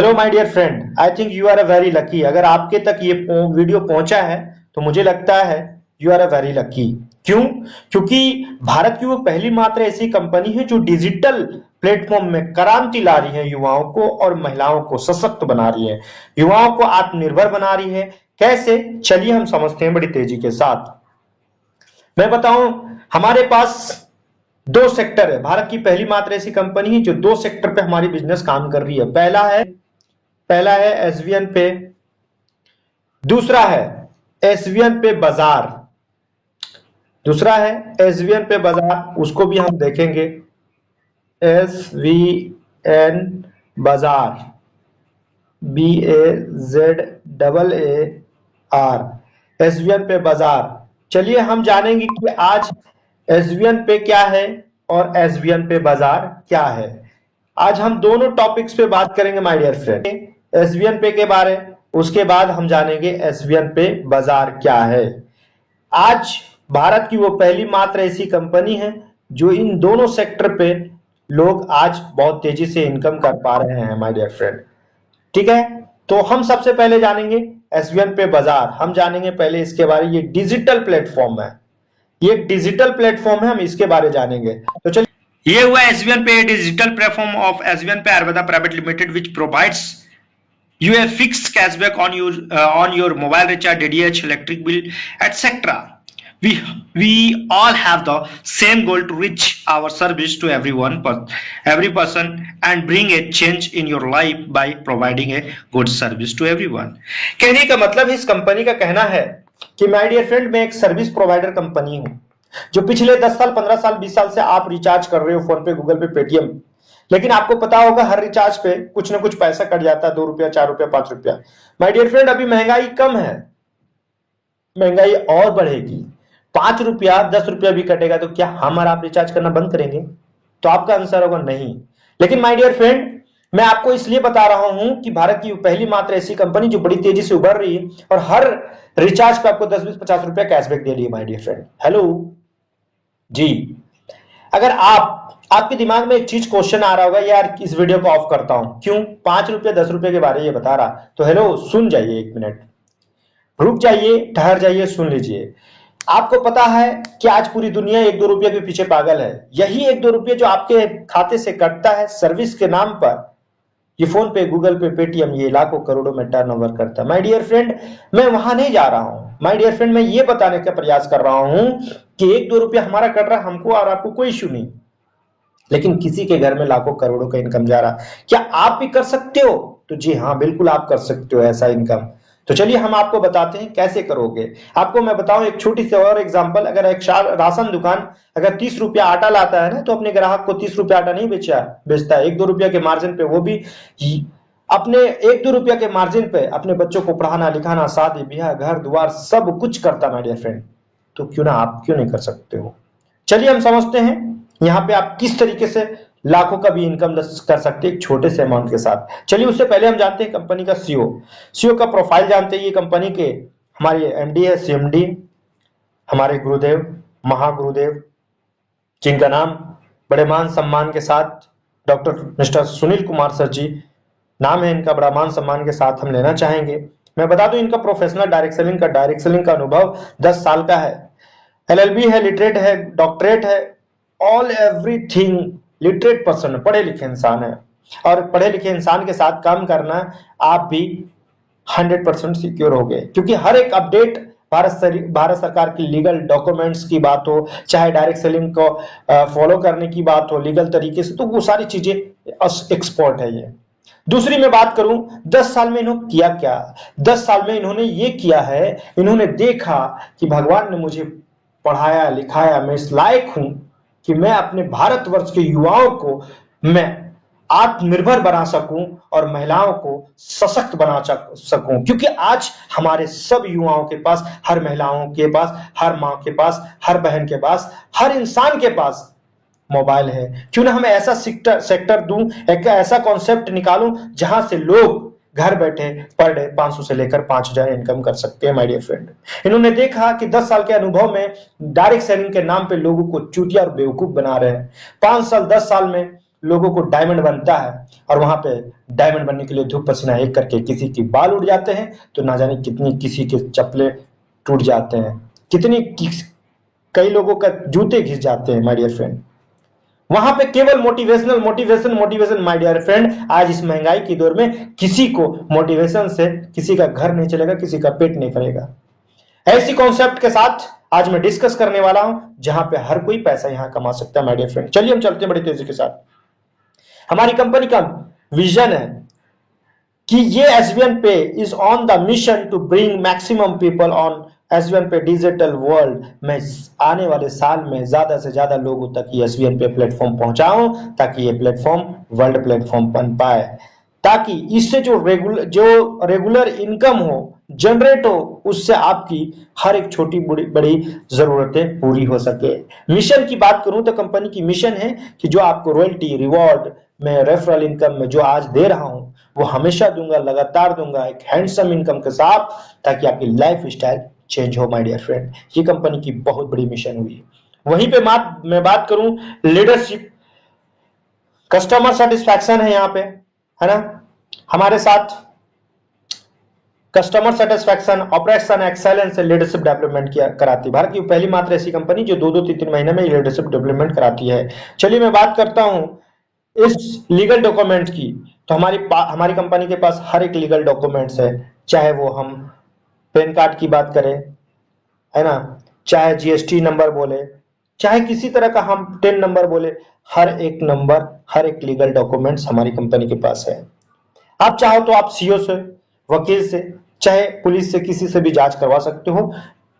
Hello my dear friend, I think you are a very lucky. अगर आपके तक ये वीडियो पहुंचा है तो मुझे लगता है you are a very lucky. क्यों? क्योंकि भारत की वो पहली मात्र ऐसी कंपनी है जो डिजिटल प्लेटफॉर्म में क्रांति ला रही है, युवाओं को और महिलाओं को सशक्त बना रही है, युवाओं को आत्मनिर्भर बना रही है। कैसे? चलिए हम समझते हैं बड़ी तेजी के साथ। मैं बताऊं, हमारे पास दो सेक्टर है। भारत की पहली मात्र ऐसी कंपनी है जो दो सेक्टर पे हमारी बिजनेस काम कर रही है। पहला है एसवीएन पे, दूसरा है एसवीएन पे बाजार। दूसरा है एसवीएन पे बाजार, उसको भी हम देखेंगे। एसवीएन बाजार, BAZAAR, एसवीएन पे बाजार। चलिए हम जानेंगे कि आज एसवीएन पे क्या है और एसवीएन पे बाजार क्या है। आज हम दोनों टॉपिक्स पे बात करेंगे माय डियर फ्रेंड। एसवीएन पे के बारे, उसके बाद हम जानेंगे एसवीएन पे बाजार क्या है। आज भारत की वो पहली मात्र ऐसी कंपनी है जो इन दोनों सेक्टर पे लोग आज बहुत तेजी से इनकम कर पा रहे हैं माय डियर फ्रेंड। ठीक है, तो हम सबसे पहले जानेंगे एसवीएन पे बाजार। हम जानेंगे पहले इसके बारे, ये डिजिटल प्लेटफॉर्म है, ये डिजिटल प्लेटफॉर्म है, हम इसके बारे जानेंगे। तो चलिए, ये हुआ एसवीएन पे, डिजिटल प्लेटफॉर्म ऑफ एसवीएन पे Ayurveda private limited which provides you a fixed cashback on your mobile recharge, DDH, electric bill, etc. We all have the same goal to reach our service to every person and bring a change in your life by providing a good service to everyone. कहने का मतलब इस company का कहना है कि my dear friend, मैं एक सर्विस प्रोवाइडर कंपनी हूं जो पिछले 10 साल, 15 साल, 20 साल से आप रिचार्ज कर रहे हो फोन पे, गूगल पे, पेटीएम। लेकिन आपको पता होगा हर रिचार्ज पे कुछ ना कुछ पैसा कट जाता है, 2 रुपया, 4 रुपया, 5 रुपया। माय डियर फ्रेंड, अभी महंगाई कम है, महंगाई और बढ़ेगी। 5 रुपया, 10 रुपया भी कटेगा तो क्या हम और आप रिचार्ज करना बंद करेंगे? तो आपका आंसर होगा नहीं। लेकिन माय डियर फ्रेंड, मैं आपको इसलिए बता रहा हूं कि भारत की पहली मात्र ऐसी कंपनी जो बड़ी तेजी से उभर रही है और हर रिचार्ज पे आपको 10, 20, 50 रुपया कैशबैक दे रही है माय डियर फ्रेंड। हेलो जी, अगर आपके दिमाग में एक चीज क्वेश्चन आ रहा होगा, यार इस वीडियो को ऑफ करता हूं क्यों, 5 रुपये 10 रुपये के बारे ये बता रहा। तो हेलो, सुन जाइए, 1 मिनट रुक जाइए, ठहर जाइए, सुन लीजिए। आपको पता है कि आज पूरी दुनिया 1-2 रुपये के पीछे पागल है। यही 1-2 रुपये जो आपके खाते से कटता है सर्विस के नाम पर, ये फोन पे, गूगल पे, पेटीएम, ये लाखों करोड़ों में टर्नओवर करता है। माय डियर फ्रेंड, मैं वहां नहीं जा रहा हूं। माय डियर फ्रेंड, मैं ये बताने का प्रयास कर रहा हूं कि 1-2 रुपया हमारा कट रहा है, हमको और आपको कोई इश्यू नहीं, लेकिन किसी के घर में लाखों करोड़ों का इनकम जा रहा। क्या आप भी कर सकते हो? तो जी हाँ, बिल्कुल आप कर सकते हो ऐसा इनकम। तो चलिए हम आपको बताते हैं कैसे करोगे। आपको मैं बताऊं एक छोटी सी और एग्जांपल। अगर एक राशन दुकान अगर 30 रुपया आटा लाता है ना, तो अपने ग्राहक को 30 रुपया आटा नहीं बेचता है, 1-2 रुपया के मार्जिन पे, वो भी अपने 1-2 रुपया के मार्जिन पे अपने बच्चों को पढ़ाना लिखाना, शादी ब्याह, घर द्वार सब कुछ करता माय डियर फ्रेंड। तो क्यों ना आप क्यों नहीं कर सकते हो? चलिए हम समझते हैं यहां पे आप किस तरीके से लाखों का भी इनकम कर सकते हैं एक छोटे से अमाउंट के साथ। चलिए उससे पहले हम जानते हैं कंपनी का सीईओ का प्रोफाइल जानते हैं। ये कंपनी के हमारे एमडी है, सीएमडी, हमारे गुरुदेव, महागुरुदेव, जिनका नाम बड़े मान सम्मान के साथ doctor mister Sunil Kumar sir ji नाम है इनका, बड़ा मान सम्मान के साथ हम लेना चाहेंगे। मैं बता दूं इनका प्रोफेशनल डायरेक्ट सेलिंग का अनुभव 10 साल का है। एलएलबी है, लिटरेट है, डॉक्टरेट है, ऑल एवरीथिंग, लिटरेट पर्सन, पढ़े लिखे इंसान है। और पढ़े लिखे इंसान के साथ काम करना आप भी 100% सिक्योर हो गए, क्योंकि हर एक अपडेट भारत सरकार की लीगल डॉक्यूमेंट्स की बात हो, चाहे डायरेक्ट सेलिंग को फॉलो करने की बात हो लीगल तरीके से, तो वो सारी चीजें एक्सपर्ट है ये। दूसरी मैं बात करूं 10 साल में इन्होंने किया क्या। 10 साल में इन्होंने ये किया है, इन्होंने देखा कि भगवान ने मुझे पढ़ाया लिखाया, मैं इस लायक हूं कि मैं अपने भारतवर्ष के युवाओं को मैं आत्मनिर्भर बना सकूं और महिलाओं को सशक्त बना सकूं। क्योंकि आज हमारे सब युवाओं के पास, हर महिलाओं के पास, हर मां के पास, हर बहन के पास, हर इंसान के पास मोबाइल है। क्यों ना हम ऐसा सेक्टर दूं, एक ऐसा कॉन्सेप्ट निकालूं जहां से लोग घर बैठे पर डे 500 से लेकर 5000 इनकम कर सकते हैं माय डियर फ्रेंड। इन्होंने देखा कि 10 साल के अनुभव में डायरेक्ट सेलिंग के नाम पे लोगों को चूतिया और बेवकूफ बना रहे हैं। 5 साल 10 साल में लोगों को डायमंड बनता है और वहां पे डायमंड बनने के लिए धूप पसीना एक करके किसी की बाल उड़ जाते हैं, तो ना जाने कितनी किसी के चप्पलें टूट जाते हैं, कई लोगों का जूते घिस जाते हैं माय डियर फ्रेंड। वहां पे केवल मोटिवेशन माय डियर फ्रेंड। आज इस महंगाई की दौर में किसी को मोटिवेशन से किसी का घर नहीं चलेगा, किसी का पेट नहीं भरेगा। ऐसी कॉन्सेप्ट के साथ आज मैं डिस्कस करने वाला हूं जहां पे हर कोई पैसा यहां कमा सकता है माय डियर फ्रेंड। चलिए हम चलते हैं बड़ी तेजी के साथ। हमारी कंपनी का विजन है कि ये SBN pay is on the mission to bring maximum people on SBN pay digital world में आने वाले साल में ज्यादा से ज्यादा लोगों तक ये एसबीएन पे प्लेटफॉर्म पहुंचाऊं, ताकि ये प्लेटफॉर्म वर्ल्ड प्लेटफॉर्म बन पाए, ताकि इससे जो रेगुलर इनकम हो, जनरेट हो, उससे आपकी हर एक छोटी बड़ी जरूरतें पूरी हो सके। मिशन की बात करूं तो कंपनी की मिशन है कि जो आपको रॉयल्टी, रिवॉर्ड में, रेफरल इनकम में जो आज दे रहा हूं वो हमेशा दूंगा, लगातार दूंगा, एक हैंडसम इनकम के साथ, ताकि आपकी लाइफ स्टाइल चेंज हो माय डियर फ्रेंड। ये कंपनी की बहुत बड़ी मिशन हुई। वहीं पे मैं बात करूं लीडरशिप, कस्टमर सेटिस्फैक्शन है यहाँ पे, है ना, हमारे साथ कस्टमर सेटिस्फैक्शन, ऑपरेशन एक्सेलेंस से लीडरशिप डेवलपमेंट किया कराती। भारत की पहली मात्र ऐसी कंपनी जो 2-3 महीने में लीडरशिप डेवलपमेंट कराती है। चलिए मैं बात करता हूं इस लीगल डॉक्यूमेंट की। तो हमारी कंपनी के पास हर एक लीगल डॉक्यूमेंट्स है, चाहे वो हम पैन कार्ड की बात करें, है ना, चाहे जीएसटी नंबर बोले, चाहे किसी तरह का हम टेन नंबर बोले, हर एक नंबर, हर एक लीगल डॉक्यूमेंट्स हमारी कंपनी के पास है। आप चाहो तो आप सीओ से, वकील से, चाहे पुलिस से, किसी से भी जांच करवा सकते हो।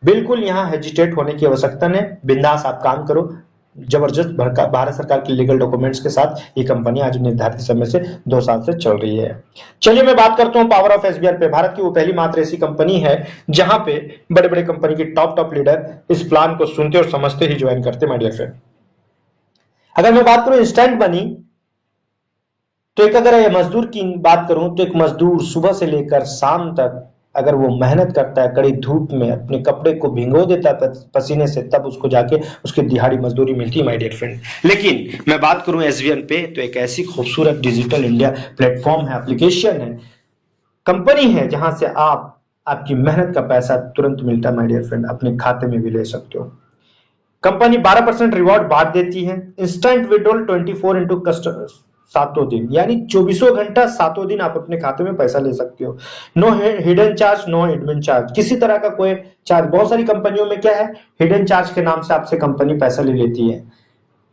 बिल्कुल यहाँ हेजिटेट होने की आवश्यकता नहीं, बिंदास आप काम करो। जबरदस्त भारत सरकार के लीगल डॉक्यूमेंट्स के साथ ये कंपनी आज निर्धारित समय से 2 साल से चल रही है। चलिए मैं बात करता हूं पावर ऑफ एसबीआई पे। भारत की वो पहली मात्र ऐसी कंपनी है जहां पे बड़े बड़े कंपनी के टॉप लीडर इस प्लान को सुनते और समझते ही ज्वाइन करते माय डियर फ्रेंड। अगर मैं बात करूं इंस्टेंट मनी, तो एक अगर ये मजदूर की बात करूं तो एक मजदूर सुबह से लेकर शाम तक अगर वो मेहनत करता है, कड़ी धूप में अपने कपड़े को भिगो देता है पसीने से, तब उसको जाके उसकी दिहाड़ी मजदूरी मिलती है माय डियर फ्रेंड। लेकिन मैं बात करूं एसबीएन पे, तो एक ऐसी खूबसूरत डिजिटल इंडिया प्लेटफॉर्म है, एप्लीकेशन है, कंपनी है, जहां से आपकी मेहनत का पैसा तुरंत मिलता है माय डियर फ्रेंड, अपने खाते में भी ले सकते हो। कंपनी 12% रिवॉर्ड बांट देती है। इंस्टेंट विड्रॉल 24 इंटू कस्टमर्स, 7 दिन, यानी 24 घंटा 7 दिन आप अपने खाते में पैसा ले सकते हो। No hidden charge, no admin charge, किसी तरह का कोई चार्ज। बहुत सारी कंपनियों में क्या है, हिडन चार्ज के नाम से आपसे कंपनी पैसा ले लेती है,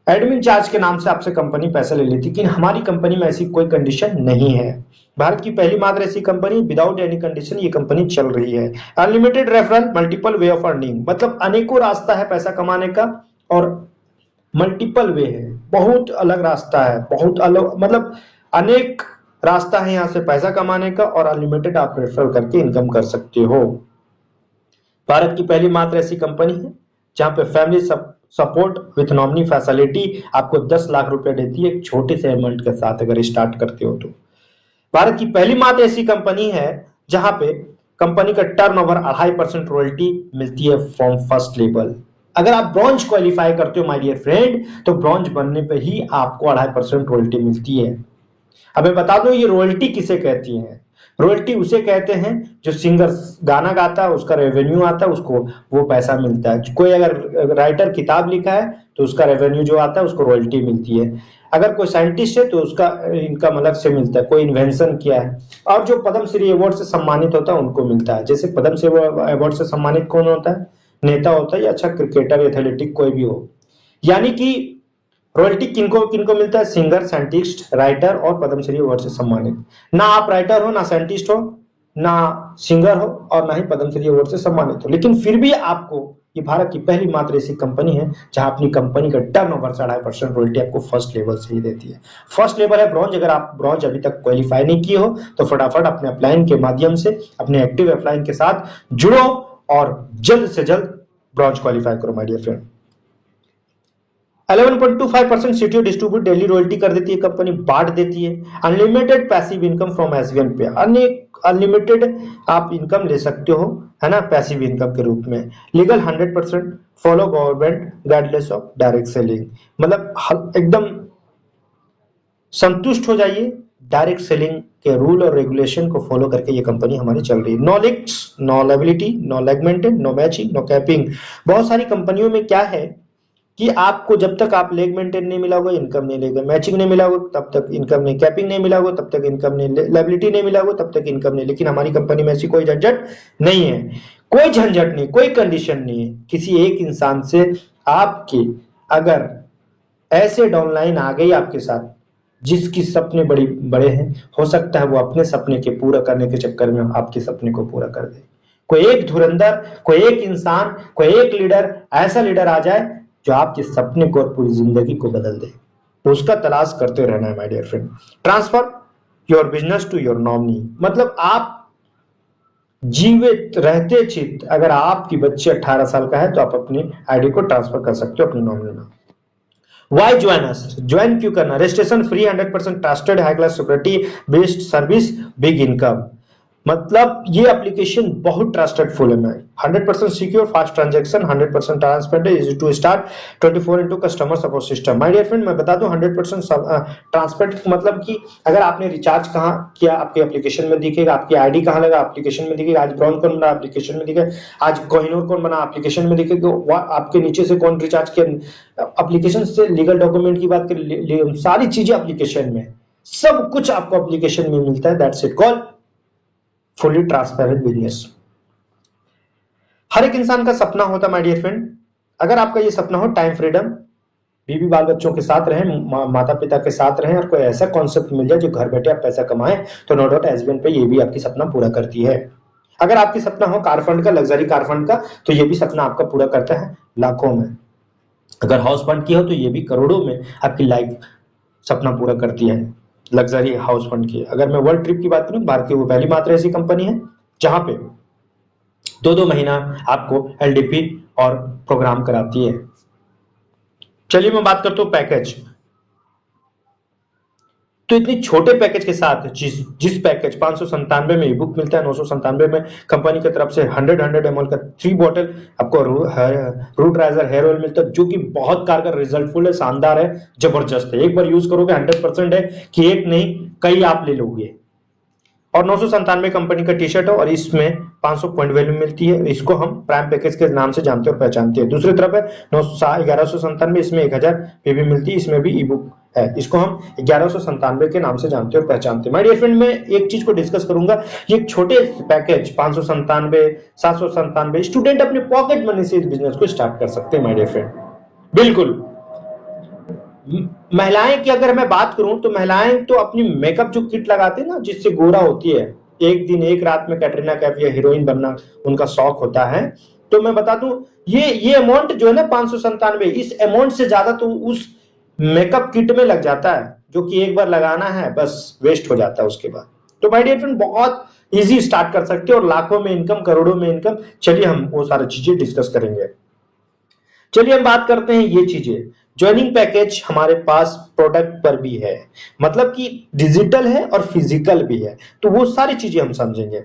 एडमिन चार्ज के नाम से आपसे कंपनी पैसा ले लेती है, लेकिन हमारी कंपनी में ऐसी कोई कंडीशन नहीं है। भारत की पहली मात्र ऐसी कंपनी, विदाउट एनी कंडीशन ये कंपनी चल रही है। Unlimited referral, multiple way of earning, मतलब अनेकों रास्ता है पैसा कमाने का, और मल्टीपल वे है, बहुत अलग रास्ता है, बहुत अलग, मतलब अनेक रास्ता है यहां से पैसा कमाने का, और अनलिमिटेड आप रेफरल करके इनकम कर सकते हो। भारत की पहली मात्र ऐसी कंपनी है जहां पे family support with nominee facility आपको 10 लाख रुपए देती है, एक छोटे से अमाउंट के साथ अगर स्टार्ट करते हो तो। भारत की पहली मात्र ऐसी कंपनी है जहां पे कंपनी का टर्नओवर 2.5% रॉयल्टी मिलती है फ्रॉम फर्स्ट लेवल। अगर आप ब्रॉन्ज क्वालिफाई करते हो माय डियर फ्रेंड, तो ब्रॉन्ज बनने पे ही आपको 2.5% रॉयल्टी मिलती है। अब मैं बता दूं ये रॉयल्टी किसे कहती है। रॉयल्टी उसे कहते हैं जो सिंगर गाना गाता है, उसका रेवेन्यू आता है, उसको वो पैसा मिलता है। कोई अगर राइटर किताब लिखा है तो उसका रेवेन्यू जो आता है उसको रॉयल्टी मिलती है। अगर कोई साइंटिस्ट है तो उसका इनकम अलग से मिलता है, कोई इन्वेंशन किया है। और जो पद्मश्री अवार्ड से सम्मानित होता है उनको मिलता है। जैसे पद्मश्री अवार्ड से सम्मानित कौन होता है, नेता होता है, या अच्छा क्रिकेटर, एथलेटिक कोई भी हो। यानी कि रॉयल्टी किनको किनको मिलता है, सिंगर, साइंटिस्ट, राइटर और पद्मश्री अवार्ड से सम्मानित। ना आप राइटर हो, ना साइंटिस्ट हो, ना सिंगर हो, और ना ही पद्मश्री अवार्ड से सम्मानित हो, लेकिन फिर भी आपको, ये भारत की पहली मात्र ऐसी कंपनी है जहां अपनी कंपनी का टर्नओवर 2.5% रॉयल्टी आपको फर्स्ट लेवल से ही देती है। फर्स्ट लेवल है ब्रॉन्ज। अगर आप ब्रॉन्ज अभी तक क्वालिफाई नहीं किए हो तो फटाफट अपने अपलाइन के माध्यम से, अपने एक्टिव अपलाइन के साथ जुड़ो और जल्द से जल्द ब्रॉन्ज क्वालिफाई करो my dear friend. 11.25% CTO distribute daily royalty कर देती है कंपनी, बांट देती है। Unlimited passive income from SBN pay, unlimited आप इनकम ले सकते हो, है ना, पैसिव इनकम के रूप में। Legal 100%, follow government guidelines of direct selling, मतलब एकदम संतुष्ट हो जाइए। डायरेक्ट सेलिंग के रूल और रेगुलेशन को फॉलो करके ये कंपनी हमारी चल रही है। No leaks, no liability, no leg maintain, no matching, no capping. बहुत सारी कंपनियों में क्या है कि आपको जब तक आप लेग मेंटेन नहीं मिला होगा इनकम नहीं लेगा, मैचिंग नहीं मिला होगा तब तक इनकम नहीं, कैपिंग नहीं मिला होगा तब तक इनकम नहीं, लायबिलिटी नहीं मिला होगा तब तक इनकम नहीं। लेकिन हमारी कंपनी में ऐसी कोई झंझट नहीं है, कोई झंझट नहीं, कोई कंडीशन नहीं है किसी एक इंसान से। आपके अगर ऐसे डाउनलाइन आ गई आपके साथ जिसकी सपने बड़े हैं, हो सकता है वो अपने सपने के पूरा करने के चक्कर में आपके सपने को पूरा कर दे। कोई एक धुरंधर, कोई एक इंसान, कोई एक लीडर, ऐसा लीडर आ जाए जो आपके सपने को और पूरी जिंदगी को बदल दे, तो उसका तलाश करते रहना है my dear friend. Transfer your business to your nominee, मतलब आप जीवित रहते चित अगर आपकी बच्ची 18 साल का है तो आप अपनी आईडी को ट्रांसफर कर सकते हो अपने नॉमिनी में। वाई ज्वाइन अस, ज्वाइन क्यों करना? Registration free, 100% trusted, high class security based service, big income. मतलब ये एप्लीकेशन बहुत ट्रस्टेड फुल है। 100% secure, fast transaction, 100% transparent, easy to start, 24x customer support system. My dear friend, मैं बता दूं 100% transparent मतलब कि अगर आपने रिचार्ज कहाँ किया आपके एप्लीकेशन में दिखेगा, आपकी आईडी कहाँ लगा एप्लीकेशन में दिखेगा, आज ब्राउन कौन बना एप्लीकेशन में दिखेगा, आज कोहिनूर कौन बना एप्लीकेशन में दिखेगा, आपके नीचे से कौन रिचार्ज किया एप्लीकेशन से, लीगल डॉक्यूमेंट की बात करें, सारी चीजें एप्लीकेशन में, सब कुछ आपको एप्लीकेशन में मिलता है। That's it, call fully transparent business. हर एक इंसान का सपना होता है माय डियर फ्रेंड। अगर आपका ये सपना हो टाइम फ्रीडम, बीवी बाल बच्चों के साथ रहें, माता पिता के साथ रहें, और कोई ऐसा कॉन्सेप्ट मिल जाए जो घर बैठे आप पैसा कमाएं, तो नो डाउट एसबीएन पे ये भी आपकी सपना पूरा करती है। अगर आपकी सपना हो कार फंड का, लग्जरी कार फंड का, तो ये भी सपना आपका पूरा करता है लाखों में। अगर हाउस फंड की हो तो ये भी करोड़ों में आपकी लाइफ सपना पूरा करती है, लग्जरी हाउस फंड की। अगर मैं वर्ल्ड ट्रिप की बात करूं, भारतीय वो पहली मात्र ऐसी कंपनी है जहां पे 2-2 महीना आपको एलडीपी और प्रोग्राम कराती है। चलिए मैं बात करता हूं पैकेज। तो इतनी छोटे पैकेज के साथ जिस पैकेज 597 में ईबुक मिलता है, 997 में कंपनी की तरफ से 100 ml का 3 बॉटल आपको रूट राइजर हेयर ऑयल मिलता है, जो कि बहुत कारगर रिजल्टफुल है, शानदार है, जबरदस्त है। एक बार यूज करोगे 100% है कि एक नहीं कई आप ले लोगे। और 997 कंपनी का टी शर्ट है और इसमें 500 पॉइंट वैल्यू मिलती है। इसको हम प्राइम पैकेज के नाम से जानते और पहचानते हैं। दूसरी तरफ है 1197, इसमें 1000 पीवी मिलती है, इसमें भी ई बुक है, इसको हम 1197 के नाम से जानते और पहचानते हैं। माय डियर फ्रेंड, मैं एक चीज को डिस्कस करूंगा, ये छोटे पैकेज 597, 797 स्टूडेंट अपने पॉकेट मनी से इस बिजनेस को स्टार्ट कर सकते हैं माय डियर फ्रेंड, बिल्कुल। महिलाएं की अगर मैं बात करूं तो महिलाएं तो अपनी मेकअप जो किट लगाते हैं ना, जिससे गोरा होती है, एक दिन एक रात में कैटरीना कैफ या हीरोइन बनना उनका शौक होता है। तो मैं बता दूं ये अमाउंट जो है ना 597, इस अमाउंट से ज्यादा तो उस मेकअप किट में लग जाता है, जो कि एक बार लगाना है बस वेस्ट हो जाता है उसके बाद। तो माय डियर फ्रेंड, बहुत इजी स्टार्ट कर सकते हो और लाखों में इनकम, करोड़ों में इनकम। चलिए हम वो सारी चीजें डिस्कस करेंगे। चलिए हम बात करते हैं ये चीजें। ज्वाइनिंग पैकेज हमारे पास प्रोडक्ट पर भी है, मतलब कि डिजिटल है और फिजिकल भी है, तो वो सारी चीजें हम समझेंगे।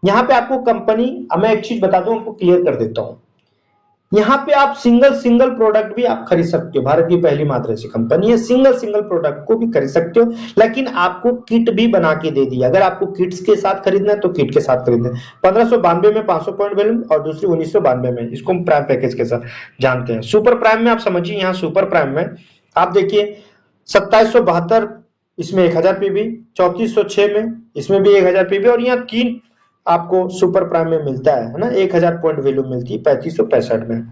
यहाँ पे आपको कंपनी, मैं एक चीज बता दूं, आपको क्लियर कर देता हूं। यहाँ पे आप सिंगल प्रोडक्ट भी आप खरीद सकते हो। भारत की पहली मात्र ऐसी कंपनी है, सिंगल प्रोडक्ट को भी खरीद सकते हो, लेकिन आपको किट भी बना के दे दी। अगर आपको किट्स के साथ खरीदना है तो किट के साथ खरीदना है। 1592 में 500 पॉइंट वैल्यू और दूसरी 1992 में, इसको हम प्राइम पैकेज के साथ जानते हैं। सुपर प्राइम में आप समझिए, यहाँ सुपर प्राइम में आप देखिए 2772, इसमें 1000 पीवी, 3406 में इसमें भी 1000 पीवी, और यहाँ 3 आपको सुपर प्राइम में मिलता है ना, 1000 पॉइंट वैल्यू मिलती है 3565 में।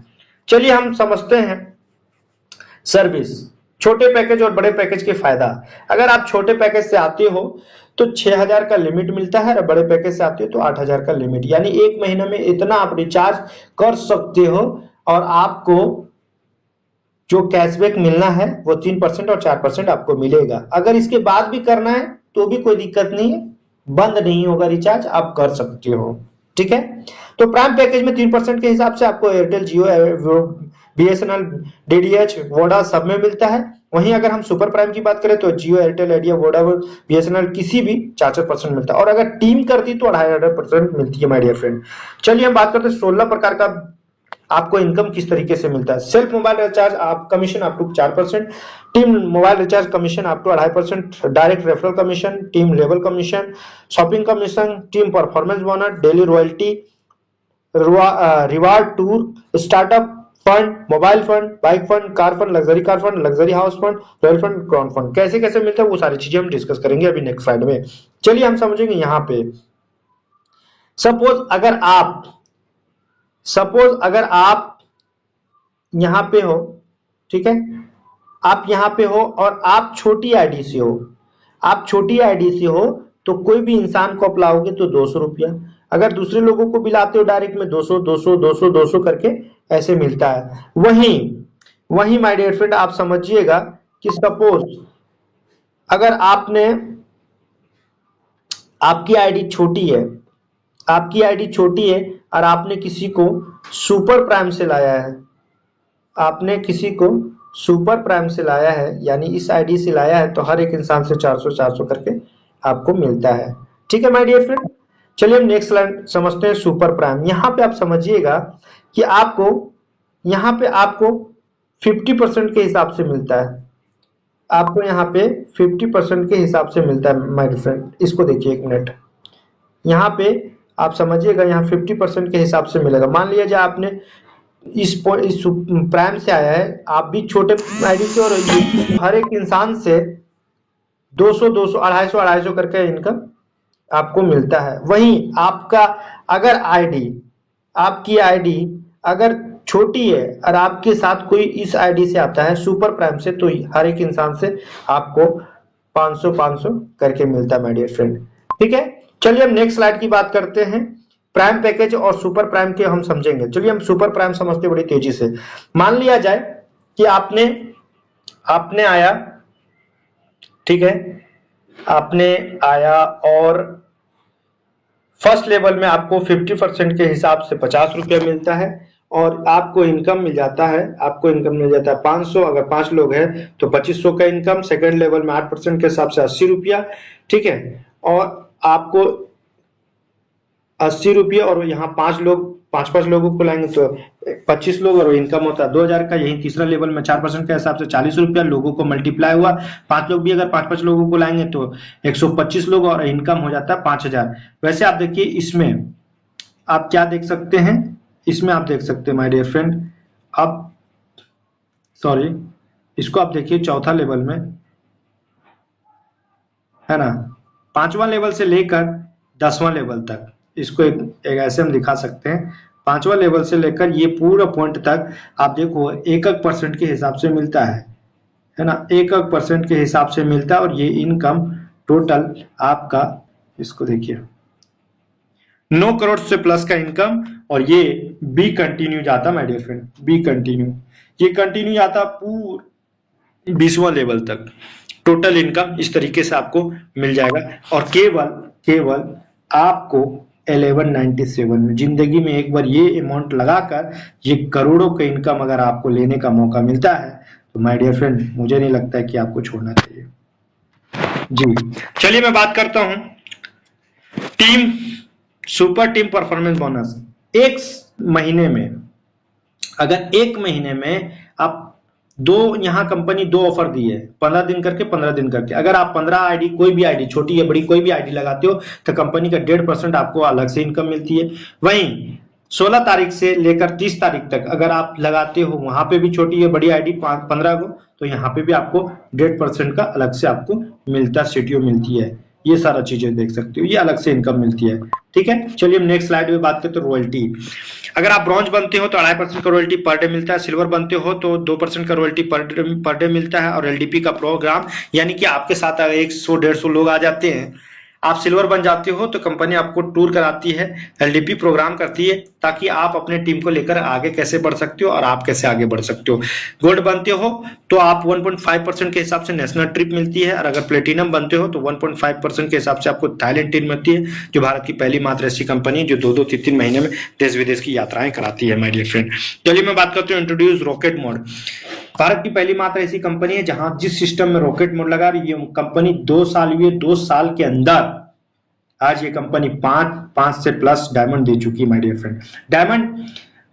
चलिए हम समझते हैं सर्विस, छोटे पैकेज और बड़े पैकेज के फायदा। अगर आप छोटे पैकेज से आते हो तो 6000 का लिमिट मिलता है, और बड़े पैकेज से आते हो तो 8000 का लिमिट, यानी एक महीने में इतना आप रिचार्ज कर सकते हो और आपको जो कैशबैक मिलना है वो 3% और 4% आपको मिलेगा। अगर इसके बाद भी करना है तो भी कोई दिक्कत नहीं है, बंद नहीं होगा रिचार्ज, आप कर सकते हो, ठीक है। तो प्राइम पैकेज में 3% के हिसाब से आपको एयरटेल, जियो, बीएसएनएल, डीडीएच, वोडा सब में मिलता है। वहीं अगर हम सुपर प्राइम की बात करें तो जियो, एयरटेल, आइडिया, वोडा, बीएसएनएल किसी भी 4% मिलता है, और अगर टीम करती तो 2.5% मिलती है माय डियर फ्रेंड। चलिए हम बात करते हैं 16 प्रकार का आपको इनकम किस तरीके से मिलता है। सेल्फ मोबाइल रिचार्ज आप commission up to 4%, team mobile recharge commission up to 2.5%, direct referral commission, team level commission, shopping commission, team performance bonus, daily royalty, reward tour, startup fund, mobile fund, bike fund, car fund, luxury house fund, royal fund, crown fund. कैसे कैसे मिलता है वो सारी चीजें हम discuss करेंगे अभी नेक्स्ट स्लाइड में। चलिए हम समझेंगे यहाँ पे। सपोज अगर आप यहां पे हो, ठीक है, आप यहां पे हो और आप छोटी आईडी से हो, तो कोई भी इंसान को आप लाओगे तो 200 रुपया, अगर दूसरे लोगों को भी लाते हो डायरेक्ट में 200 200 200 200 करके ऐसे मिलता है। वहीं माय डियर फ्रेंड आप समझिएगा कि सपोज अगर आपकी आईडी छोटी है और आपने किसी को सुपर प्राइम से लाया है, यानी इस आईडी से लाया है, तो हर एक इंसान से 400 400 करके आपको मिलता है। ठीक है माय डियर फ्रेंड, चलिए हम नेक्स्ट लाइन समझते हैं। सुपर प्राइम, यहां पे आप समझिएगा कि यहां पे आपको 50% के हिसाब से मिलता है, आपको यहाँ पे 50% के हिसाब से मिलता है माय डियर फ्रेंड। इसको देखिए एक मिनट, यहाँ पे आप समझिएगा, यहाँ 50% के हिसाब से मिलेगा। मान लिया जाए आपने इस प्राइम से आया है, आप भी छोटे आईडी से, और हर एक इंसान से 200 200 250 250 करके इनकम आपको मिलता है। वहीं आपकी आईडी अगर छोटी है और आपके साथ कोई इस आईडी से आता है सुपर प्राइम से, तो हर एक इंसान से आपको 500 500 करके मिलता है माय डियर फ्रेंड। ठीक है, चलिए हम नेक्स्ट स्लाइड की बात करते हैं। प्राइम पैकेज और सुपर प्राइम के हम समझेंगे। चलिए हम सुपर प्राइम समझते बड़ी तेजी से। मान लिया जाए कि आपने आया, ठीक है, आपने आया और फर्स्ट लेवल में आपको 50% के हिसाब से 50 रुपया मिलता है और आपको इनकम मिल जाता है 500। अगर 5 लोग हैं तो 2500 का इनकम। सेकंड लेवल में 8% के हिसाब से 80 रुपया, ठीक है, और आपको 80 रुपये, और यहाँ 5 लोगों को लाएंगे तो 25 लोग और इनकम होता है 2000 का। यही तीसरा लेवल में 4% के हिसाब से 40 रुपया, लोगों को मल्टीप्लाई हुआ, 5 लोग भी अगर 5 लोगों को लाएंगे तो 125 लोग और इनकम हो जाता है 5000। वैसे आप देखिए इसमें आप क्या देख सकते हैं, इसमें आप देख सकते हैं माय डियर फ्रेंड, अब सॉरी इसको आप देखिए चौथा लेवल में है ना, 5वां लेवल से लेकर 10वां लेवल तक, इसको एक ऐसे हम दिखा सकते हैं। 5वां लेवल से लेकर ये पूरा पॉइंट तक आप देखो 1% के हिसाब से मिलता है ना, 1% के हिसाब से मिलता है। और ये इनकम टोटल आपका, इसको देखिए 9 करोड़ से प्लस का इनकम, और ये बी कंटिन्यू जाता माय डियर फ्रेंड, ये कंटिन्यू जाता पूरे 20वां लेवल तक। टोटल इनकम इस तरीके से आपको मिल जाएगा। और केवल आपको 1197 में, जिंदगी में एक बार ये अमाउंट लगाकर ये करोड़ों का इनकम अगर आपको लेने का मौका मिलता है तो माय डियर फ्रेंड मुझे नहीं लगता है कि आपको छोड़ना चाहिए जी। चलिए मैं बात करता हूं सुपर टीम परफॉर्मेंस बोनस। एक महीने में आप यहाँ कंपनी 2 ऑफर दी है, 15 दिन करके। अगर आप 15 आईडी, कोई भी आईडी, छोटी या बड़ी कोई भी आईडी लगाते हो तो कंपनी का 1.5% आपको अलग से इनकम मिलती है। वहीं 16 तारीख से लेकर 30 तारीख तक अगर आप लगाते हो, वहां पे भी छोटी या बड़ी आईडी 15 को, तो यहाँ पे भी आपको 1.5% का अलग से आपको मिलता, सीटीओ मिलती है। ये सारा चीजें देख सकते हो, ये अलग से इनकम मिलती है। ठीक है, चलिए हम नेक्स्ट स्लाइड में बात करते हैं रॉयल्टी। अगर आप ब्रॉन्ज बनते हो तो 2.5% का रॉयल्टी पर डे मिलता है। सिल्वर बनते हो तो 2% का रॉयल्टी पर डे मिलता है। और एलडीपी का प्रोग्राम, यानी कि आपके साथ अगर 100-150 लोग आ जाते हैं, आप सिल्वर बन जाते हो, तो कंपनी आपको टूर कराती है, एलडीपी प्रोग्राम करती है, ताकि आप अपने टीम को लेकर आगे कैसे बढ़ सकते हो और आप कैसे आगे बढ़ सकते हो। गोल्ड बनते हो तो आप 1.5% के हिसाब से नेशनल ट्रिप मिलती है। और अगर प्लेटिनम बनते हो तो 1.5% के हिसाब से आपको थाईलैंड टीम मिलती है, जो भारत की पहली मात्र ऐसी कंपनी जो 2-2 3-3 महीने में देश विदेश की यात्राएं कराती है माय डियर फ्रेंड। चलिए मैं बात करती हूँ इंट्रोड्यूस रॉकेट मोड। भारत की पहली मात्र ऐसी कंपनी है जहां जिस सिस्टम में रॉकेट मोड लगा रही है, कंपनी 2 साल हुए, 2 साल के अंदर आज ये कंपनी 5 से प्लस डायमंड दे चुकी है माय डियर फ्रेंड। डायमंड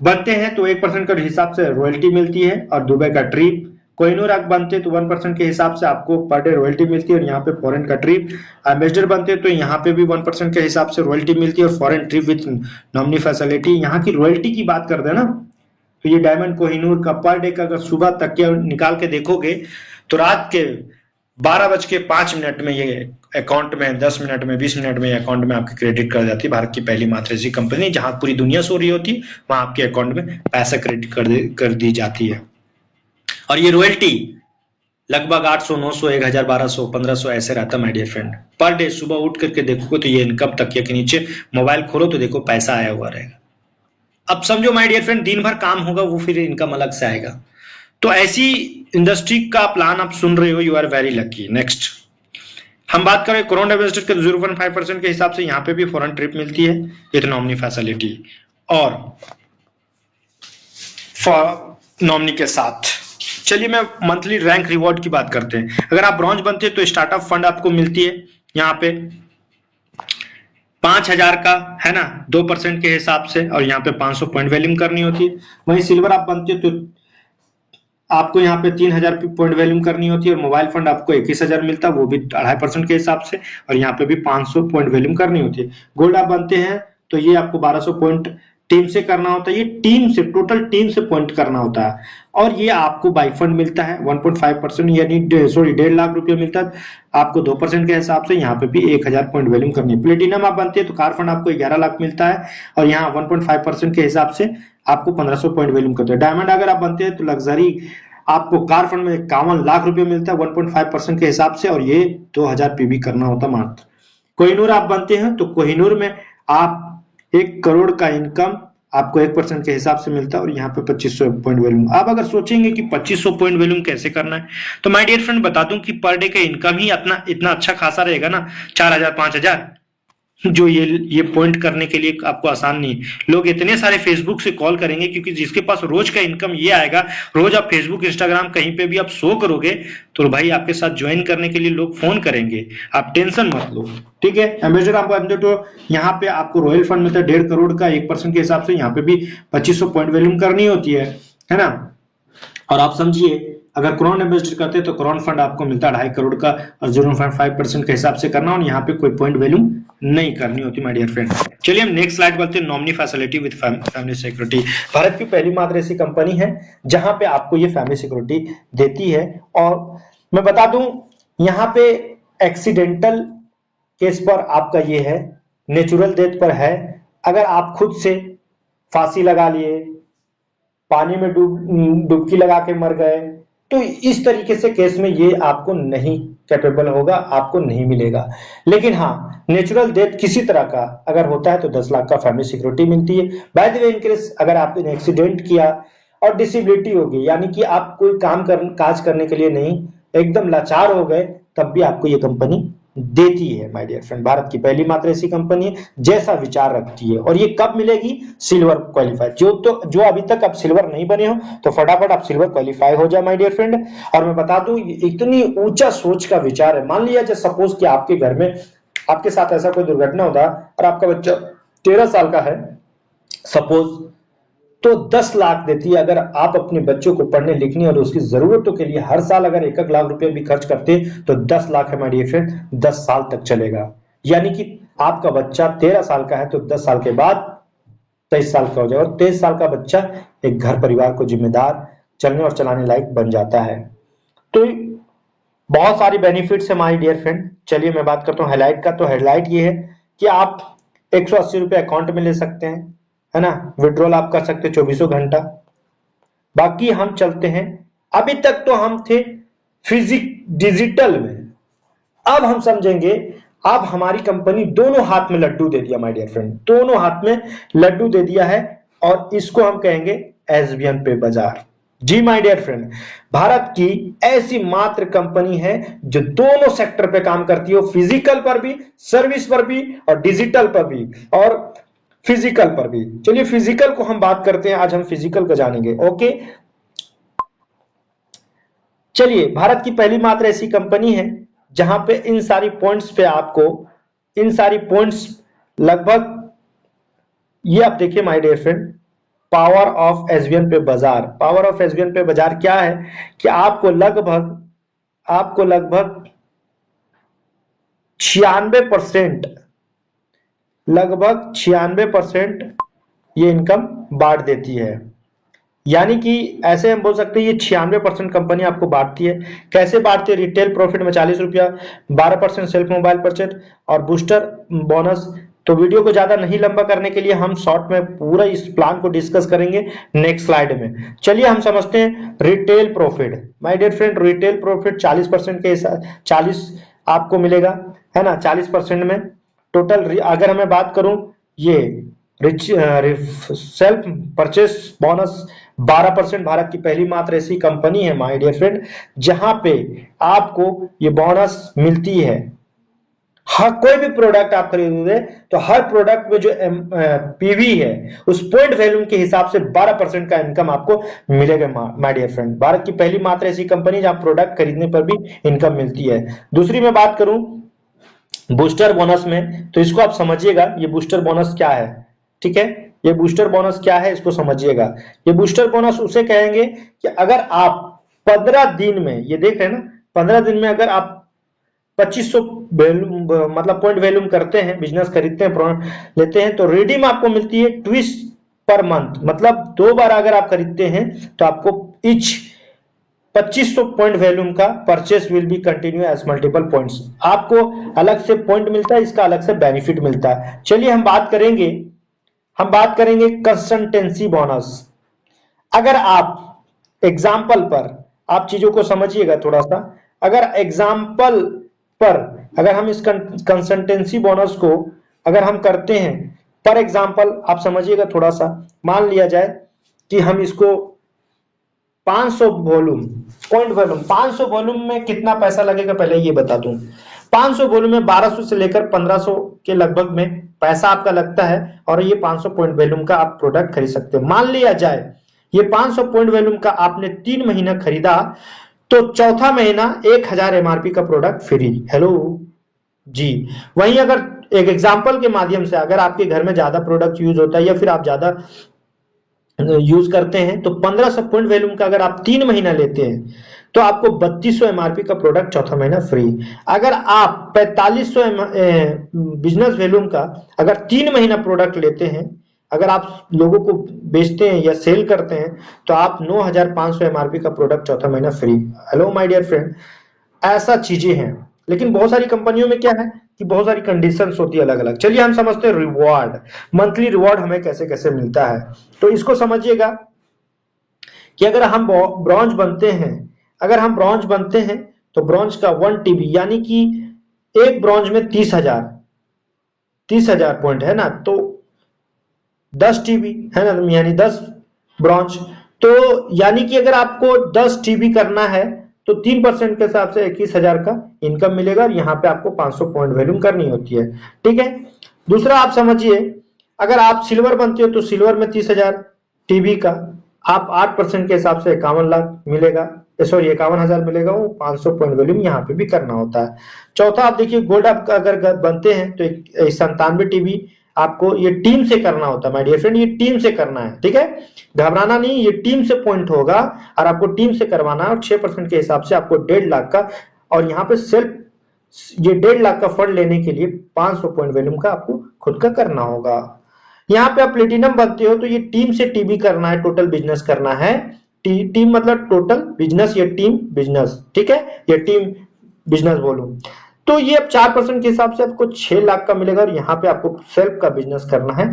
बनते हैं तो 1% के हिसाब से रॉयल्टी मिलती है, और दुबई का ट्रिप। कोहिनूर आप बनते तो 1% के हिसाब से आपको पर डे रॉयल्टी मिलती है, और यहाँ पे फॉरेन का ट्रिप। एम्बेसडर बनते तो यहाँ पे भी 1% के हिसाब से रॉयल्टी मिलती है, और foreign trip with nominee facility. यहाँ की रॉयल्टी की बात करते हैं ना, तो ये डायमंड कोहिनूर का पर डे का अगर सुबह तक के निकाल के देखोगे तो रात के 12:05 में ये अकाउंट में 10 मिनट में 20 मिनट में अकाउंट में आपकी क्रेडिट कर जाती है। भारत की पहली मात्र ऐसी कंपनी जहां पूरी दुनिया सो रही होती, वहां आपके अकाउंट में पैसा क्रेडिट कर दी जाती है। और ये रॉयल्टी लगभग 800, 900, 1000, 1200, 1500 ऐसे रहता है my dear friend. Per day सुबह उठ करके देखोगे तो ये इनकम तकिया के नीचे मोबाइल खोलो तो देखो पैसा आया हुआ रहेगा। अब समझो माय डियर फ्रेंड, दिन भर काम होगा वो फिर इनकम अलग से आएगा। तो ऐसी इंडस्ट्री का प्लान आप सुन रहे हो, you are very lucky. Next हम बात करें करोड़ इन्वेस्टर के 0.5% के हिसाब से यहाँ पे भी फॉरेन ट्रिप मिलती है विद नॉमिनी फैसिलिटी और नॉमिनी के साथ। चलिए मैं मंथली रैंक रिवॉर्ड की बात करते हैं। अगर आप ब्रॉन्ज बनते हैं तो स्टार्टअप फंड आपको मिलती है यहाँ पे 5000 का, है ना, 2% के हिसाब से, और यहाँ पे 500 पॉइंट वैल्यूम करनी होती है। वहीं सिल्वर आप बनते हो तो आपको यहाँ पे 3000 पॉइंट वैल्यूम करनी होती है, और मोबाइल फंड आपको 21000 मिलता है, वो भी 2.5% के हिसाब से, और यहाँ पे भी 500 पॉइंट वैल्यूम करनी होती है। गोल्ड आप बनते हैं तो ये आपको 1200 पॉइंट टीम से करना होता है, ये टीम से, टोटल टीम से पॉइंट करना होता है, और ये आपको बाई फंड मिलता है 1.5%, यानी 1.5 लाख रुपया मिलता है आपको 2% के हिसाब से। यहाँ पे भी 1000 पॉइंट वैल्यूम करनी है। प्लेटिनम आप बनते हैं तो कार फंड आपको 11 लाख मिलता है, और यहाँ 1.5% के हिसाब से आपको 1500 पॉइंट वैल्यूम करते हैं। डायमंड अगर आप बनते हैं तो लग्जरी आपको कार फंड में 51 लाख रुपए मिलता है 1.5% के हिसाब से, और ये 2000 पीवी करना होता मात्र। कोहिनूर आप बनते हैं तो कोहिनूर में आप 1 करोड़ का इनकम आपको 1% के हिसाब से मिलता है, और यहाँ पे 2500 पॉइंट वैल्यूम। आप अगर सोचेंगे कि 2500 पॉइंट वैल्यूम कैसे करना है, तो माय डियर फ्रेंड बता दूं कि पर डे का इनकम ही अपना इतना अच्छा खासा रहेगा ना, 4000, 5000, जो ये पॉइंट करने के लिए आपको आसान नहीं। लोग इतने सारे फेसबुक से कॉल करेंगे, क्योंकि जिसके पास रोज का इनकम ये आएगा, रोज आप फेसबुक, इंस्टाग्राम कहीं पे भी आप शो करोगे तो भाई आपके साथ ज्वाइन करने के लिए लोग फोन करेंगे। आप टेंशन मत लो, ठीक है। एम्बेसडर आप बनते तो यहाँ पे आपको रॉयल फंड मिलता है 1.5 करोड़ का 1% के हिसाब से, यहाँ पे भी 2500 पॉइंट वैल्यूम करनी होती है ना। और आप समझिए अगर क्राउन इन्वेस्ट करते हैं तो क्राउन फंड आपको मिलता है 2.5 करोड़ का, और 0.5% के हिसाब से करना, और यहाँ पे कोई पॉइंट वैल्यू नहीं करनी होती माय डियर फ्रेंड। चलिए हम नेक्स्ट स्लाइड बढ़ते हैं। Nominee facility with family security. Bharat की पहली मात्र ऐसी कंपनी है जहां पे आपको ये फैमिली सिक्योरिटी देती है। और मैं बता दूं यहाँ पे एक्सीडेंटल केस पर आपका ये है, नेचुरल डेथ पर है। अगर आप खुद से फांसी लगा लिए, पानी में डुबकी लगा के मर गए, तो इस तरीके से केस में ये आपको नहीं कैपेबल होगा, आपको नहीं मिलेगा। लेकिन हाँ, नेचुरल डेथ किसी तरह का अगर होता है तो 10 लाख का फैमिली सिक्योरिटी मिलती है। By the way, in case अगर आपने एक्सीडेंट किया और डिसेबिलिटी होगी, यानी कि आप कोई काज करने के लिए नहीं, एकदम लाचार हो गए, तब भी आपको ये कंपनी देती है माय डियर फ्रेंड। भारत की पहली मात्र ऐसी कंपनी है जैसा विचार रखती है। और ये कब मिलेगी? Silver qualify. जो अभी तक आप सिल्वर नहीं बने हो तो फटाफट आप सिल्वर क्वालिफाई हो जाए माय डियर फ्रेंड। और मैं बता दूं, इतनी ऊंचा सोच का विचार है। मान लिया जब सपोज कि आपके घर में आपके साथ ऐसा कोई दुर्घटना होता और आपका बच्चा 13 साल का है सपोज, तो 10 लाख देती है। अगर आप अपने बच्चों को पढ़ने लिखने और उसकी जरूरतों के लिए हर साल अगर 1 लाख रुपए भी खर्च करते तो 10 लाख है माय डियर फ्रेंड, 10 साल तक चलेगा। यानी कि आपका बच्चा 13 साल का है तो 10 साल के बाद 23 साल का हो जाएगा, और 23 साल का बच्चा एक घर परिवार को जिम्मेदार, चलने और चलाने लायक बन जाता है। तो बहुत सारी बेनिफिट्स है माय डियर फ्रेंड। चलिए मैं बात करता हूँ हाईलाइट का। तो हाईलाइट ये है कि आप 180 रुपए अकाउंट में ले सकते हैं, है ना, विड्रॉल आप कर सकते हैं 24 घंटा। बाकी हम चलते हैं, अभी तक तो हम थे डिजिटल में, अब हम समझेंगे। अब हमारी कंपनी दोनों हाथ में लड्डू दे दिया माय डियर फ्रेंड, दोनों हाथ में लड्डू दे दिया है, और इसको हम कहेंगे एसबीएन पे बाजार। जी माय डियर फ्रेंड, भारत की ऐसी मात्र कंपनी है जो दोनों सेक्टर पे काम करती है, फिजिकल पर भी, सर्विस पर भी, और डिजिटल पर भी, और फिजिकल पर भी। चलिए फिजिकल को हम बात करते हैं, आज हम फिजिकल को जानेंगे। ओके, चलिए भारत की पहली मात्र ऐसी कंपनी है जहां पे इन सारी पॉइंट्स पे आपको, इन सारी पॉइंट्स लगभग, ये आप देखिए my dear friend, power of SVN pay बाजार। पावर ऑफ एसवीएन पे बाजार क्या है कि आपको लगभग 96%, लगभग 96% ये इनकम बांट देती है। यानी कि ऐसे हम बोल सकते हैं ये 96% कंपनी आपको बांटती है। कैसे बांटती है? रिटेल प्रॉफिट में 40 रुपया, 12% सेल्फ मोबाइल परचेज और बूस्टर बोनस। तो वीडियो को ज्यादा नहीं लंबा करने के लिए हम शॉर्ट में पूरा इस प्लान को डिस्कस करेंगे नेक्स्ट स्लाइड में। चलिए हम समझते हैं retail profit. My dear friend, retail profit 40% के हिसाब 40 आपको मिलेगा, है ना, 40% में टोटल। अगर मैं बात करूं ये सेल्फ परचेस बोनस 12%, भारत की पहली मात्र ऐसी कंपनी है माय डियर फ्रेंड जहां पे आपको ये बोनस मिलती है। हर कोई भी प्रोडक्ट आप खरीदोगे तो हर प्रोडक्ट में जो पीवी है उस पॉइंट वैल्यू के हिसाब से 12% का इनकम आपको मिलेगा माय डियर फ्रेंड। भारत की पहली मात्र ऐसी कंपनी जहां प्रोडक्ट खरीदने पर भी इनकम मिलती है। दूसरी मैं बात करूं बूस्टर बोनस में, तो इसको आप समझिएगा ये बूस्टर बोनस क्या है। ठीक है, ये बूस्टर बोनस क्या है इसको समझिएगा। ये बूस्टर बोनस उसे कहेंगे कि अगर आप 15 दिन में, ये देख रहे हैं ना, 15 दिन में अगर आप 2500 मतलब पॉइंट वैल्यूम करते हैं, बिजनेस खरीदते हैं, लेते हैं, तो रिडीम आपको मिलती है ट्विस्ट पर मंथ। मतलब 2 बार अगर आप खरीदते हैं तो आपको इच 2500 पॉइंट वैल्यूम का purchase will be continue as multiple points. आपको अलग से पॉइंट मिलता है, इसका अलग से बेनिफिट मिलता है। चलिए हम बात करेंगे कंसिस्टेंसी बोनस। अगर आप एग्जाम्पल पर, आप चीजों को समझिएगा थोड़ा सा, अगर एग्जाम्पल पर अगर हम इस कंसिस्टेंसी बोनस को अगर हम करते हैं, पर एग्जाम्पल आप समझिएगा थोड़ा सा, मान लिया जाए कि हम इसको 500 वॉल्यूम पॉइंट वॉल्यूम 500 वॉल्यूम में कितना पैसा लगेगा पहले ये बता दूं। 500 वॉल्यूम में 1200 से लेकर 1500 के लगभग में पैसा आपका लगता है और ये 500 पॉइंट वॉल्यूम का आप प्रोडक्ट खरीद सकते हैं। मान लिया जाए ये 500 पॉइंट वॉल्यूम का आपने 3 महीना खरीदा तो चौथा महीना 1000 एमआरपी का प्रोडक्ट फ्री। हेलो जी। वहीं अगर एक एग्जांपल के माध्यम से अगर आपके घर में ज्यादा प्रोडक्ट यूज होता है या फिर आप ज्यादा यूज करते हैं तो 1500 पॉइंट वैल्यूम का अगर आप 3 महीना लेते हैं तो आपको 3200 एमआरपी का प्रोडक्ट चौथा महीना फ्री। अगर आप 4500 बिजनेस वैल्यूम का अगर 3 महीना प्रोडक्ट लेते हैं, अगर आप लोगों को बेचते हैं या सेल करते हैं तो आप 9500 एमआरपी का प्रोडक्ट चौथा महीना फ्री। हेलो माय डियर फ्रेंड, ऐसा चीजें हैं। लेकिन बहुत सारी कंपनियों में क्या है कि बहुत सारी कंडीशंस होती है अलग अलग। चलिए हम समझते हैं रिवॉर्ड, मंथली रिवॉर्ड हमें कैसे कैसे मिलता है। तो इसको समझिएगा कि अगर हम ब्रॉन्ज बनते हैं, अगर हम ब्रॉन्ज बनते हैं तो ब्रॉन्ज का 1 टीबी यानी कि एक ब्रॉन्ज में 30,000 पॉइंट है ना, तो 10 टीबी है ना, यानी 10 ब्रॉन्ज। तो यानी कि अगर आपको 10 टीबी करना है तो 3% के हिसाब से 21,000 का इनकम मिलेगा और यहाँ पे आपको 500 पॉइंट वैल्यूम करनी होती है। ठीक है, दूसरा आप समझिए, अगर आप सिल्वर बनते हो तो सिल्वर में 30,000 टीबी का आप 8% के हिसाब से 51 लाख मिलेगा, सॉरी 51,000 मिलेगा, वो 500 पॉइंट वैल्यूम यहाँ पे भी करना होता है। चौथा आप देखिए, गोल्ड आप अगर बनते हैं तो 97 टीबी आपको ये टीम से करना होता है माय डियर फ्रेंड, ये टीम से करना है। ठीक है, घबराना नहीं, ये टीम से पॉइंट होगा और आपको टीम से करवाना है और 6% के हिसाब से आपको 1.5 लाख का, और यहाँ पे सेल्फ ये 1.5 लाख का फंड लेने के लिए 500 पॉइंट वैल्यूम का आपको खुद का करना होगा। यहाँ पे आप प्लेटिनम बनते हो तो ये टीम से टीबी करना है, टोटल बिजनेस करना है। टीम मतलब टोटल बिजनेस या टीम बिजनेस। ठीक है, ये टीम बिजनेस बोलूं तो ये अब 4% के हिसाब से आपको 6 लाख का मिलेगा और यहाँ पे आपको सेल्फ का बिजनेस करना है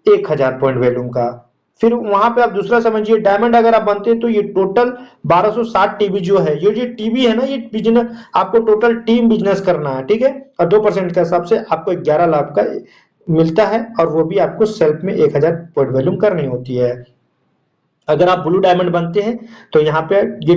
1000 पॉइंट वैल्यूम का। फिर वहां पे आप दूसरा समझिए, डायमंड अगर आप बनते हैं तो ये टोटल 1260 टीबी जो है, ये जो टीबी है ना, ये बिजनेस आपको टोटल टीम बिजनेस करना है। ठीक है, और 2% के हिसाब से आपको 11 लाख का मिलता है और वो भी आपको सेल्फ में 1000 पॉइंट वैल्यूम करनी होती है। अगर आप ब्लू डायमंड बनते हैं तो यहाँ पे ये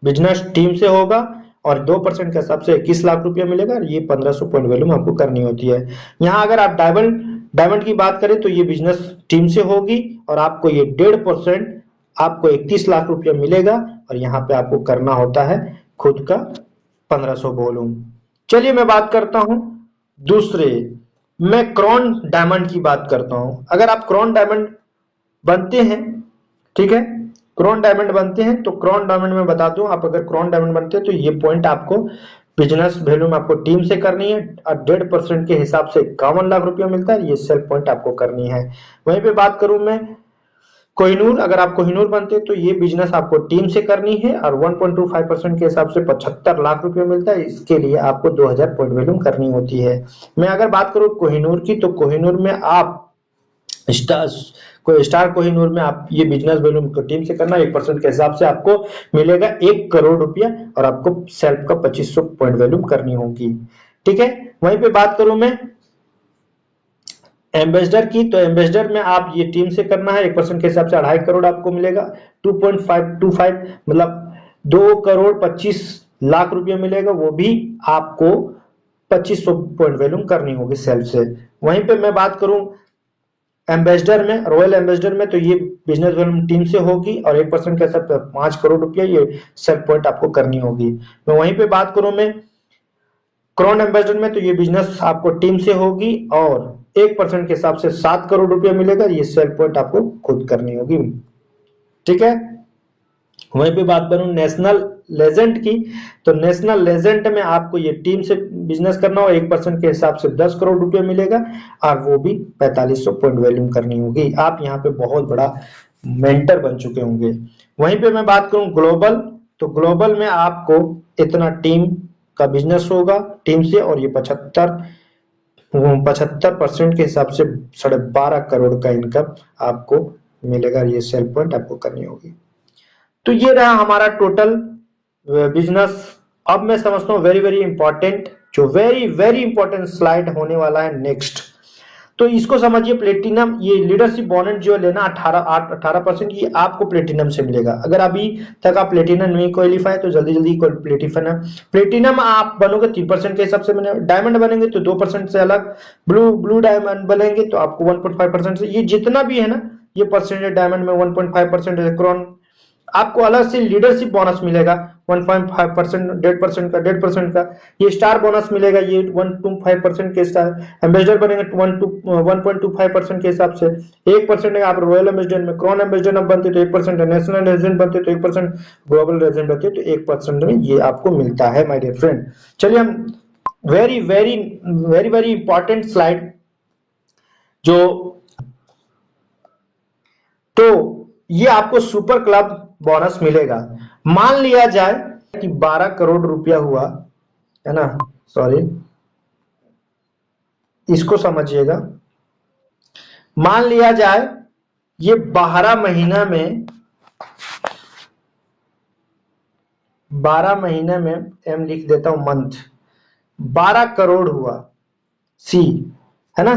बिजनेस टीम से होगा और 2% के हिसाब से 21 लाख रुपया मिलेगा और ये 1500 पॉइंट वैल्यूम आपको करनी होती है। यहाँ अगर आप डायमंड की बात करें तो ये बिजनेस टीम से होगी और आपको ये 1.5% आपको 31 लाख रुपया मिलेगा और यहाँ पे आपको करना होता है खुद का 1500 वॉल्यूम। चलिए मैं बात करता हूं दूसरे, मैं क्राउन डायमंड की बात करता हूं। अगर आप क्राउन डायमंड बनते हैं, ठीक है, क्रोन डायमंड बनते हैं। तो क्रोन डायमंड में बता दूं, आप अगर क्रोन डायमंड बनते हैं तो ये पॉइंट आपको बिजनेस वैल्यू में आपको टीम से करनी है और 1.5% के हिसाब से 51 लाख रुपया मिलता है, ये सेल्फ पॉइंट आपको करनी है। वहीं पे बात करूं मैं कोहिनूर, अगर आप कोहिनूर बनते हैं तो ये बिजनेस आपको टीम से करनी है और 1.25% के हिसाब से 75 लाख रुपया मिलता है, इसके लिए आपको 2000 पॉइंट वैल्यू करनी होती है। मैं अगर बात करूं कोहिनूर की, तो कोहिनूर में आप स्टार कोहिनूर में आप ये बिजनेस वैल्यू को टीम से करना, 1% के हिसाब से आपको मिलेगा 1 करोड़ रुपया और आपको सेल्फ का 2500 पॉइंट वैल्यू करनी होगी, ठीक है। वहीं पे बात करूं मैं एम्बेसडर की, तो एम्बेसडर में आप ये टीम से करना है, 1% के हिसाब से 2.5 करोड़ आपको मिलेगा, 2.525 मतलब 2 करोड़ 25 लाख रुपया मिलेगा, वो भी आपको 2500 पॉइंट वैल्यू करनी होगी सेल्फ से। वहीं पे मैं बात करूं एम्बेसडर में, रॉयल एम्बेसडर में, तो ये बिजनेस वैल्यू टीम से होगी और 1% के हिसाब से 5 करोड़ रुपया ये सेल्फ पॉइंट आपको करनी होगी। मैं वहीं पे बात करूं मैं क्राउन एम्बेसडर में, तो ये बिजनेस आपको टीम से होगी और 1% के हिसाब से 7 करोड़ रुपया मिलेगा, ये सेल्फ पॉइंट आपको खुद करनी होगी, ठीक है। वहीं पे बात करूं नेशनल लेजेंड की, तो नेशनल लेजेंड में आपको ये टीम से बिजनेस करना हो, 1% के हिसाब से 10 करोड़ रुपया मिलेगा और वो भी 4500 पॉइंट वैल्यू करनी होगी। आप यहाँ पे बहुत बड़ा मेंटर बन चुके होंगे। वहीं पे मैं बात करूं ग्लोबल, तो ग्लोबल में आपको इतना टीम का बिजनेस होगा टीम से और ये 75% के हिसाब से 12.5 करोड़ का इनकम आपको मिलेगा, ये सेल पॉइंट आपको करनी होगी। तो ये रहा हमारा टोटल बिजनेस। अब मैं समझता हूँ वेरी वेरी इंपॉर्टेंट, जो वेरी वेरी इंपॉर्टेंट स्लाइड होने वाला है नेक्स्ट, तो इसको समझिए। प्लेटिनम, ये लीडरशिप बोनस जो लेना 18% ये आपको प्लेटिनम से मिलेगा। अगर अभी तक आप प्लेटिनम नहीं क्वालिफाई तो जल्दी जल्दी प्लेटिनम आप बनोगे 3% के हिसाब से बने, डायमंड बनेंगे तो 2% से अलग, ब्लू डायमंड बनेंगे तो आपको 1.5% से, ये जितना भी है ना ये परसेंटेज, डायमंड में 1.5% क्रोन आपको अलग से लीडरशिप बोनस मिलेगा 1.5%, 1.5% का ये स्टार बोनस मिलेगा, ये 1.25% के स्टार एम्बेसडर बनेंगे 1.25% के हिसाब से, 1% आप रॉयल एम्बेसडर में, क्राउन एम्बेसडर बनते तो 1%, नेशनल रेजिडेंट बनते तो 1%, ग्लोबल रेजिडेंट बनते तो 1% में ये आपको मिलता है माय डियर फ्रेंड। चलिए हम very very very very important slide जो, तो ये आपको सुपर क्लब बोनस मिलेगा। मान लिया जाए कि 12 करोड़ रुपया हुआ है ना, सॉरी इसको समझिएगा। मान लिया जाए ये 12 महीना में, 12 महीने में एम लिख देता हूं मंथ, 12 करोड़ हुआ सी, है ना,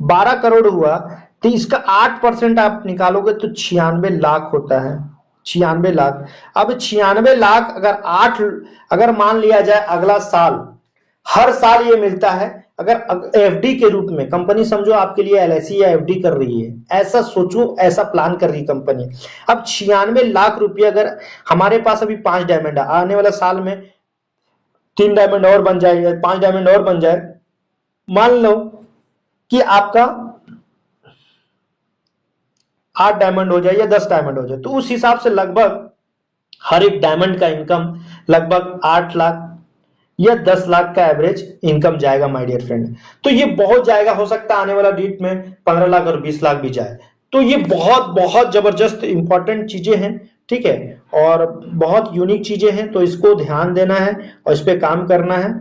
12 करोड़ हुआ तो इसका 8% आप निकालोगे तो 96 लाख होता है, 96 लाख। अब 96 लाख अगर मान लिया जाए अगला साल, हर साल ये मिलता है, अगर एफडी के रूप में कंपनी समझो आपके लिए एलआईसी या एफडी कर रही है, ऐसा सोचो, ऐसा प्लान कर रही है कंपनी। अब 96 लाख रुपए, अगर हमारे पास अभी 5 डायमंड है, आने वाला साल में 3 डायमंड और बन जाए, 5 डायमंड और बन जाए, मान लो कि आपका 8 डायमंड हो जाए या 10 डायमंड हो जाए, तो उस हिसाब से लगभग हर एक डायमंड का इनकम लगभग 8 लाख या 10 लाख का एवरेज इनकम जाएगा माय डियर फ्रेंड। तो ये बहुत जाएगा, हो सकता है आने वाला डेट में 15 लाख और 20 लाख भी जाए। तो ये बहुत बहुत जबरदस्त इंपॉर्टेंट चीजें हैं, ठीक है, और बहुत यूनिक चीजें हैं, तो इसको ध्यान देना है और इस पे काम करना है।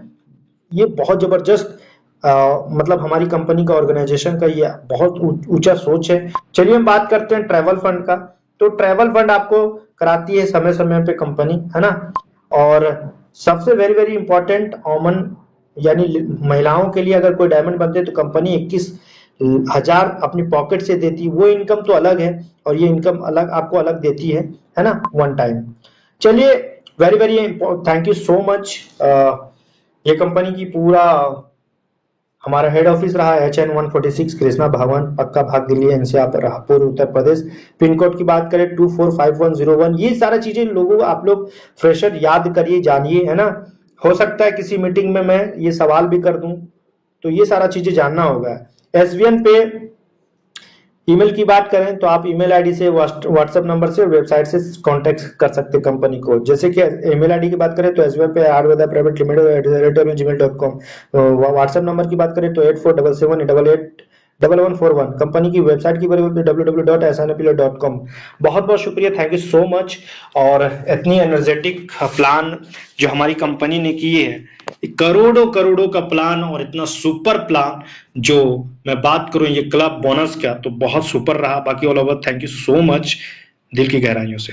ये बहुत जबरदस्त मतलब हमारी कंपनी का, ऑर्गेनाइजेशन का ये बहुत ऊंचा सोच है। चलिए हम बात करते हैं ट्रैवल फंड का। तो ट्रैवल फंड आपको कराती है समय समय पे कंपनी, है ना, और सबसे वेरी वेरी इंपॉर्टेंट ओमन यानी महिलाओं के लिए अगर कोई डायमंड बनते हैं तो कंपनी 21,000 अपनी पॉकेट से देती है, वो इनकम तो अलग है और ये इनकम अलग आपको अलग देती है ना, वन टाइम। चलिए very very thank you so much. ये कंपनी की पूरा हमारा हेड ऑफिस रहा HN 146 कृष्णा भवन, पक्का भाग Delhi NCR राहपुर Uttar Pradesh. Pin code की बात करें 245101। ये सारा चीजें लोगों आप लोग फ्रेशर याद करिए, जानिए, है ना। हो सकता है किसी मीटिंग में मैं ये सवाल भी कर दूं, तो ये सारा चीजें जानना होगा। SVN पे ईमेल की बात करें तो आप ईमेल आईडी से, व्हाट्सएप नंबर से, वेबसाइट से कांटेक्ट कर सकते हैं कंपनी को। जैसे कि ईमेल आईडी की बात करें तो एसवीएन पे आयुर्वेदा प्राइवेट लिमिटेड@gmail.com। व्हाट्सएप नंबर की बात करें तो 8477881141। कंपनी की वेबसाइट की बात करें तो www.snapilot.com। बहुत बहुत शुक्रिया, थैंक यू सो मच। और इतनी एनर्जेटिक प्लान जो हमारी कंपनी ने की है, करोड़ों करोड़ों का प्लान और इतना सुपर प्लान, जो मैं बात करूं ये क्लब बोनस का, तो बहुत सुपर रहा। बाकी all over thank you so much दिल की गहराइयों से।